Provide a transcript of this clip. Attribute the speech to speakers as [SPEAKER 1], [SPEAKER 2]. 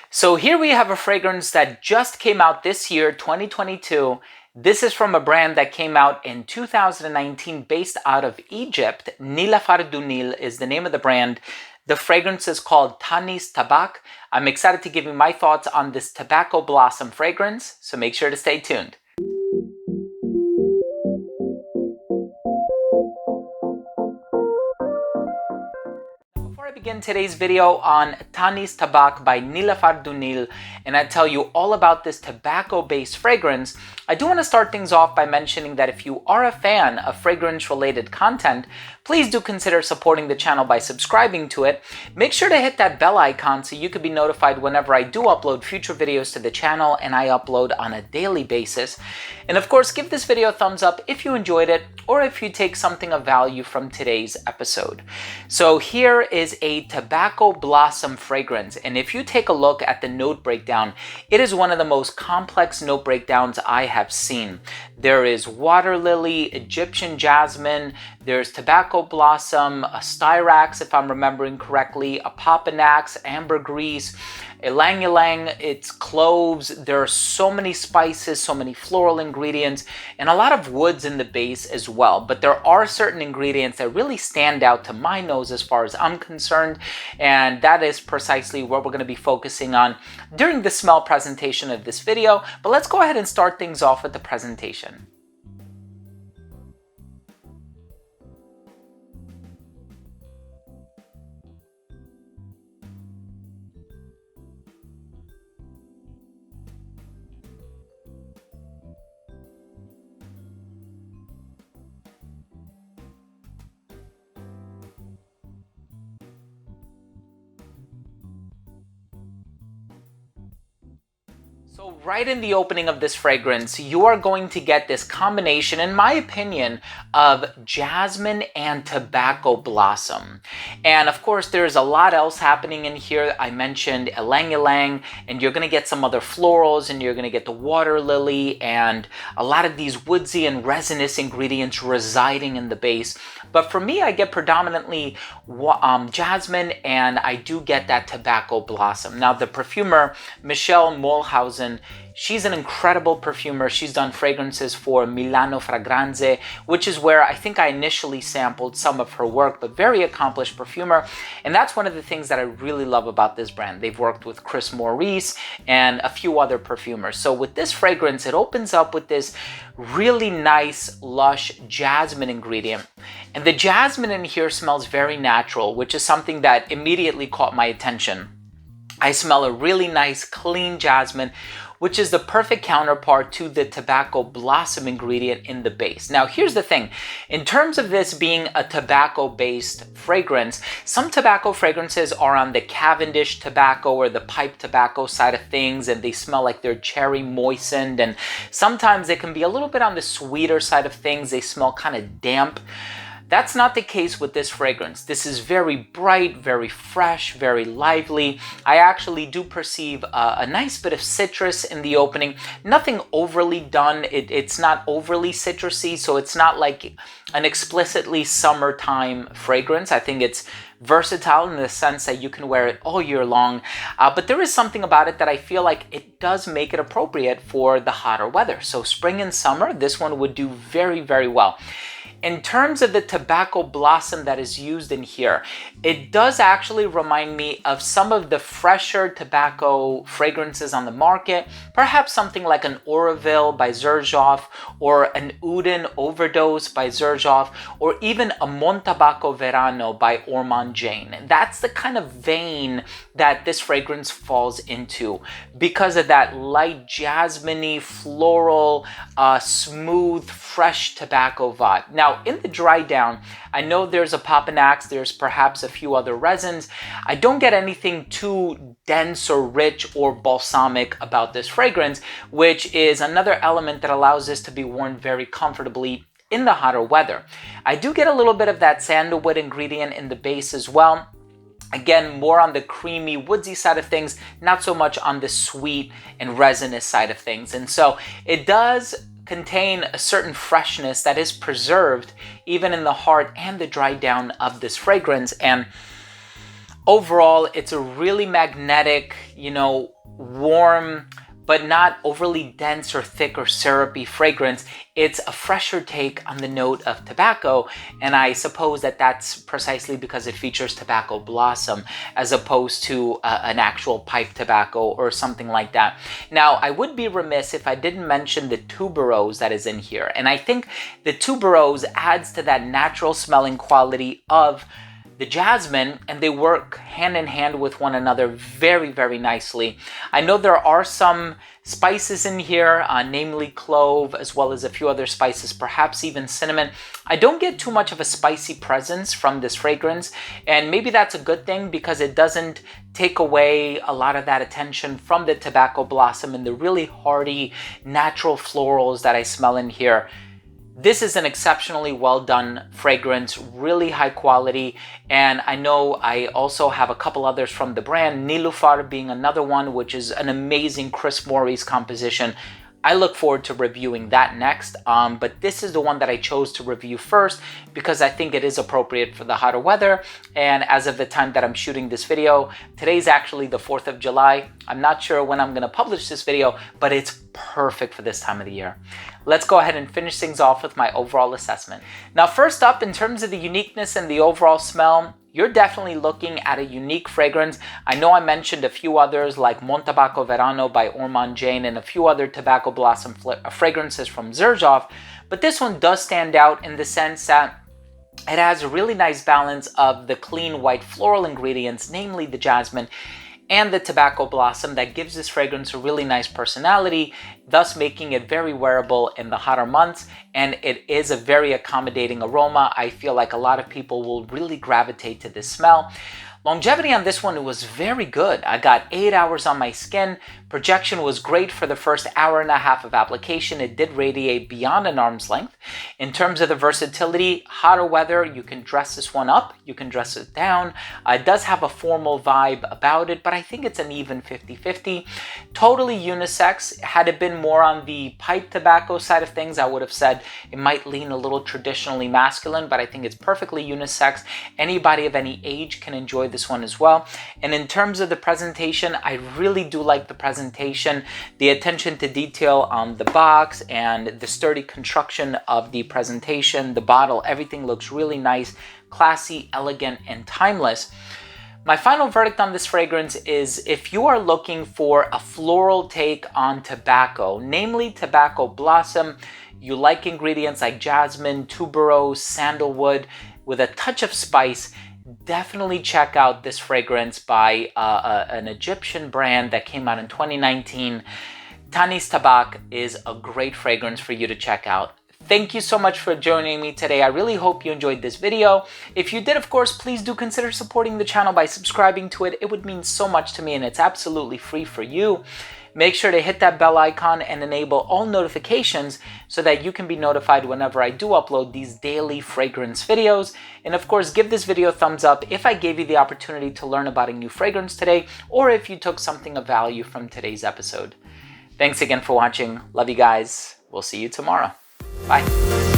[SPEAKER 1] So here we have a fragrance that just came out this year, 2022. This is from a brand that came out in 2019 based out of Egypt. Nilafar Du Nil is the name of the brand. The fragrance is called Tanis Tabac. I'm excited to give you my thoughts on this tobacco blossom fragrance, so make sure to stay tuned. Before I begin today's video on Tanis Tabac by Nilafar Du Nil, and I tell you all about this tobacco-based fragrance, I do want to start things off by mentioning that if you are a fan of fragrance-related content, please do consider supporting the channel by subscribing to it. Make sure to hit that bell icon so you can be notified whenever I do upload future videos to the channel, and I upload on a daily basis. And of course, give this video a thumbs up if you enjoyed it or if you take something of value from today's episode. So here is a tobacco blossom fragrance, and if you take a look at the note breakdown, it is one of the most complex note breakdowns I have seen. There is water lily, Egyptian jasmine, there's tobacco blossom, a styrax if I'm remembering correctly, a papanax, ambergris, ylang ylang, it's cloves. There are so many spices, so many floral ingredients, and a lot of woods in the base as well. But there are certain ingredients that really stand out to my nose as far as I'm concerned, and that is precisely what we're going to be focusing on during the smell presentation of this video. But let's go ahead and start things off with the presentation. So right in the opening of this fragrance, you are going to get this combination, in my opinion, of jasmine and tobacco blossom. And of course, there's a lot else happening in here. I mentioned ylang ylang, and you're going to get some other florals, and you're going to get the water lily, and a lot of these woodsy and resinous ingredients residing in the base. But for me, I get predominantly jasmine, and I do get that tobacco blossom. Now, the perfumer, Michelle Mulhausen, she's an incredible perfumer. She's done fragrances for Milano Fragranze, which is where I think I initially sampled some of her work, but very accomplished perfumer. And that's one of the things that I really love about this brand. They've worked with Chris Maurice and a few other perfumers. So with this fragrance, it opens up with this really nice, lush jasmine ingredient. And the jasmine in here smells very natural, which is something that immediately caught my attention. I smell a really nice, clean jasmine, which is the perfect counterpart to the tobacco blossom ingredient in the base. Now, here's the thing. In terms of this being a tobacco-based fragrance, some tobacco fragrances are on the Cavendish tobacco or the pipe tobacco side of things, and they smell like they're cherry moistened, and sometimes they can be a little bit on the sweeter side of things. They smell kind of damp. That's not the case with this fragrance. This is very bright, very fresh, very lively. I actually do perceive a nice bit of citrus in the opening. Nothing overly done. It's not overly citrusy, so it's not like an explicitly summertime fragrance. I think it's versatile in the sense that you can wear it all year long, but there is something about it that I feel like it does make it appropriate for the hotter weather. So spring and summer, this one would do very, very well. In terms of the tobacco blossom that is used in here, it does actually remind me of some of the fresher tobacco fragrances on the market, perhaps something like an Oroville by Xerjoff, or an Uden Overdose by Xerjoff, or even a Montabaco Verano by Ormond Jane. That's the kind of vein that this fragrance falls into because of that light jasmine-y, floral, smooth, fresh tobacco vibe. Now, in the dry down, I know there's a papanax, there's perhaps a few other resins. I don't get anything too dense or rich or balsamic about this fragrance, which is another element that allows this to be worn very comfortably in the hotter weather. I do get a little bit of that sandalwood ingredient in the base as well. Again, more on the creamy, woodsy side of things, not so much on the sweet and resinous side of things. And so it does contain a certain freshness that is preserved even in the heart and the dry down of this fragrance. And Overall, it's a really magnetic, warm, but not overly dense or thick or syrupy fragrance. It's a fresher take on the note of tobacco, and I suppose that that's precisely because it features tobacco blossom as opposed to an actual pipe tobacco or something like that. Now, I would be remiss if I didn't mention the tuberose that is in here, and I think the tuberose adds to that natural smelling quality of the jasmine, and they work hand in hand with one another very, very nicely. I know there are some spices in here, namely clove, as well as a few other spices, perhaps even cinnamon. I don't get too much of a spicy presence from this fragrance, and maybe that's a good thing because it doesn't take away a lot of that attention from the tobacco blossom and the really hearty, natural florals that I smell in here. This is an exceptionally well done fragrance, really high quality, and I know I also have a couple others from the brand, Nilafar being another one, which is an amazing Chris Morris composition. I look forward to reviewing that next, but this is the one that I chose to review first because I think it is appropriate for the hotter weather. And as of the time that I'm shooting this video, today's actually the 4th of July. I'm not sure when I'm going to publish this video, but it's perfect for this time of the year. Let's go ahead and finish things off with my overall assessment. Now, first up, in terms of the uniqueness and the overall smell, you're definitely looking at a unique fragrance. I know I mentioned a few others like Mon Tabaco Verano by Gourmand Jane and a few other tobacco blossom fragrances from Xerjoff, but this one does stand out in the sense that it has a really nice balance of the clean white floral ingredients, namely the jasmine, and the tobacco blossom that gives this fragrance a really nice personality, thus making it very wearable in the hotter months. And it is a very accommodating aroma. I feel like a lot of people will really gravitate to this smell. Longevity on this one was very good. I got 8 hours on my skin. Projection was great for the first hour and a half of application. It did radiate beyond an arm's length. In terms of the versatility, hotter weather, you can dress this one up, you can dress it down. It does have a formal vibe about it, but I think it's an even 50-50. Totally unisex. Had it been more on the pipe tobacco side of things, I would have said it might lean a little traditionally masculine, but I think it's perfectly unisex. Anybody of any age can enjoy this one as well. And in terms of the presentation, I really do like the presentation, the attention to detail on the box and the sturdy construction of the presentation, the bottle, everything looks really nice, classy, elegant, and timeless. My final verdict on this fragrance is if you are looking for a floral take on tobacco, namely tobacco blossom, you like ingredients like jasmine, tuberose, sandalwood with a touch of spice, definitely check out this fragrance by an Egyptian brand that came out in 2019. Tanis Tabac is a great fragrance for you to check out. Thank you so much for joining me today. I really hope you enjoyed this video. If you did, of course, please do consider supporting the channel by subscribing to it. It would mean so much to me, and it's absolutely free for you. Make sure to hit that bell icon and enable all notifications so that you can be notified whenever I do upload these daily fragrance videos. And of course, give this video a thumbs up if I gave you the opportunity to learn about a new fragrance today, or if you took something of value from today's episode. Thanks again for watching. Love you guys. We'll see you tomorrow. Bye.